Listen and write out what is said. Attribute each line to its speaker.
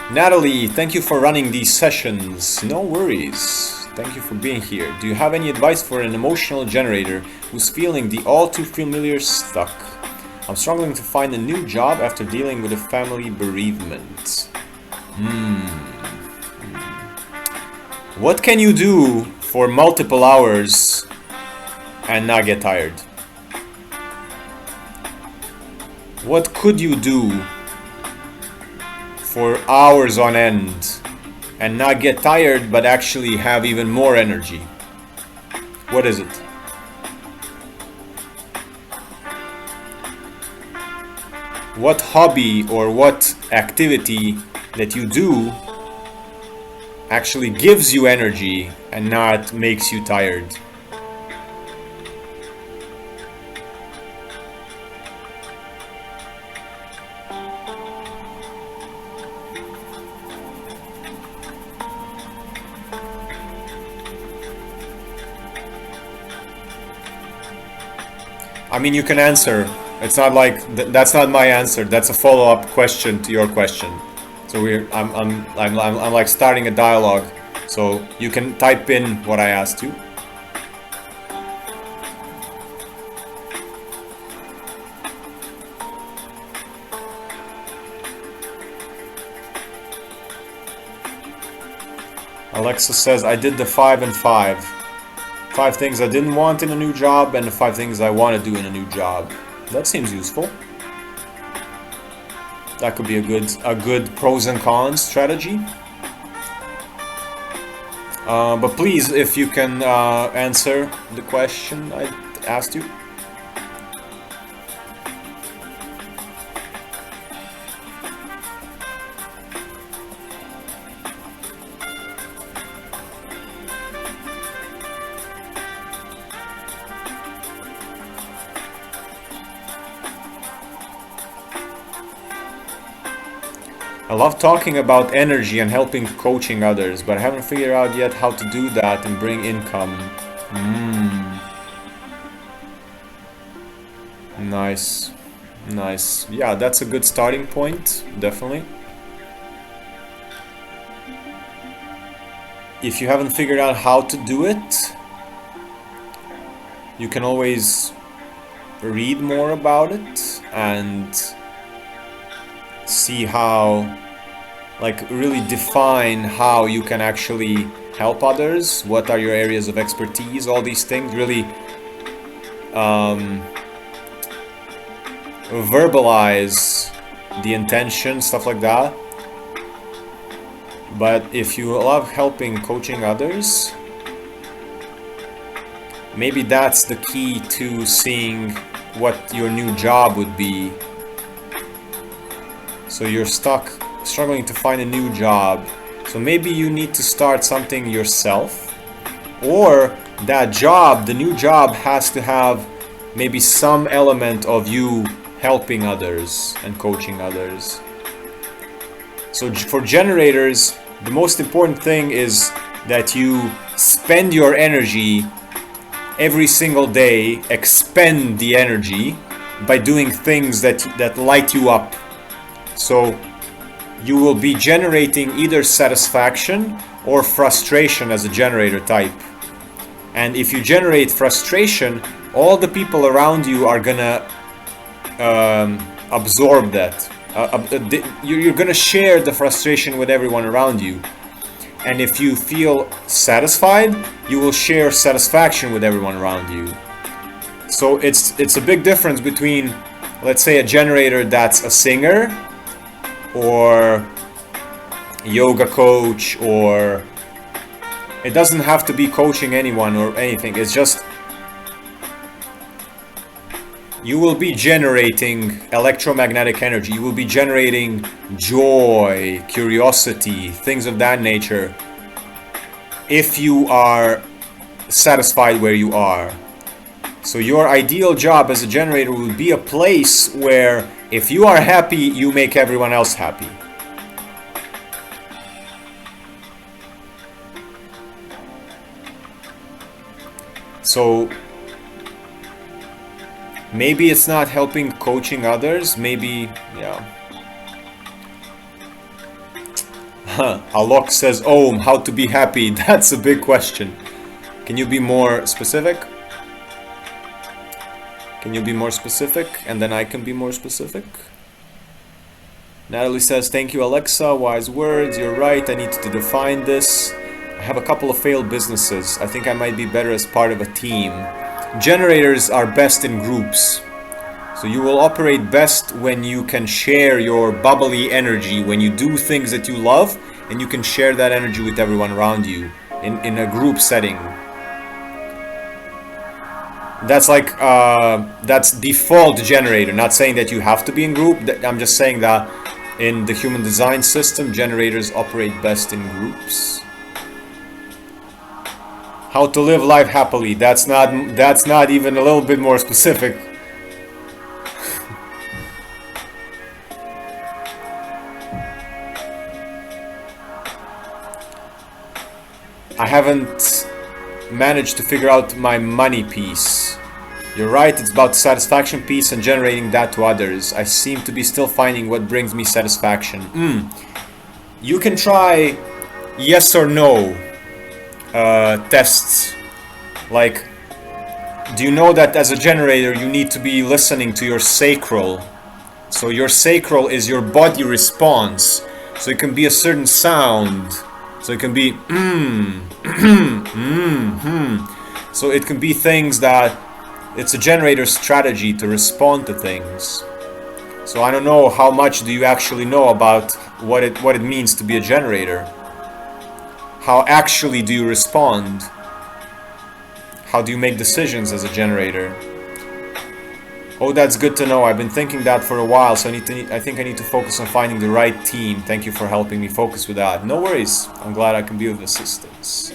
Speaker 1: Natalie, thank you for running these sessions. No worries. Thank you for being here. Do you have any advice for an emotional generator who's feeling the all too familiar stuck? I'm struggling to find a new job after dealing with a family bereavement. What can you do for multiple hours and not get tired? What could you do for hours on end and not get tired but actually have even more energy? What is it? What hobby or what activity that you do actually gives you energy and not makes you tired? I mean, you can answer. It's not like that's not my answer. That's a follow-up question to your question. So I'm like starting a dialogue. So you can type in what I asked you. Alexa says I did the 5 and 5. 5 things I didn't want in a new job and the 5 things I want to do in a new job. That seems useful. That could be a good pros and cons strategy. But please, if you can answer the question I asked you. I love talking about energy and helping coaching others, but I haven't figured out yet how to do that and bring income. Nice. Nice. Yeah, that's a good starting point, definitely. If you haven't figured out how to do it, you can always read more about it and see how, like, really define how you can actually help others. What are your areas of expertise? All these things, really verbalize the intention, stuff like that. But if you love helping coaching others, maybe that's the key to seeing what your new job would be. So you're struggling to find a new job. So maybe you need to start something yourself, or that job, the new job, has to have maybe some element of you helping others and coaching others. So for generators, the most important thing is that you spend your energy every single day, expend the energy by doing things that light you up. So you will be generating either satisfaction or frustration as a generator type. And if you generate frustration, all the people around you are gonna absorb that. You're gonna share the frustration with everyone around you. And if you feel satisfied, you will share satisfaction with everyone around you. So it's a big difference between, let's say, a generator that's a singer, or yoga coach, or it doesn't have to be coaching anyone or anything. It's just you will be generating electromagnetic energy. You will be generating joy, curiosity, things of that nature, if you are satisfied where you are. So your ideal job as a generator would be a place where if you are happy, you make everyone else happy. So maybe it's not helping coaching others, maybe, yeah. Alok says, Om, how to be happy? That's a big question. Can you be more specific? Can you be more specific? And then I can be more specific. Natalie says, thank you, Alexa. Wise words. You're right. I need to define this. I have a couple of failed businesses. I think I might be better as part of a team. Generators are best in groups. So you will operate best when you can share your bubbly energy, when you do things that you love, and you can share that energy with everyone around you in a group setting. That's like, that's default generator. Not saying that you have to be in group. I'm just saying that in the human design system, generators operate best in groups. How to live life happily. That's not even a little bit more specific. I haven't managed to figure out my money piece. You're right, it's about the satisfaction piece and generating that to others. I seem to be still finding what brings me satisfaction. You can try yes or no tests. Like, do you know that as a generator you need to be listening to your sacral? So your sacral is your body response. So it can be a certain sound. So it can be So it can be things that it's a generator strategy to respond to things. So I don't know how much do you actually know about what it means to be a generator. How actually do you respond? How do you make decisions as a generator? Oh, that's good to know. I've been thinking that for a while, so I think I need to focus on finding the right team. Thank you for helping me focus with that. No worries. I'm glad I can be of assistance.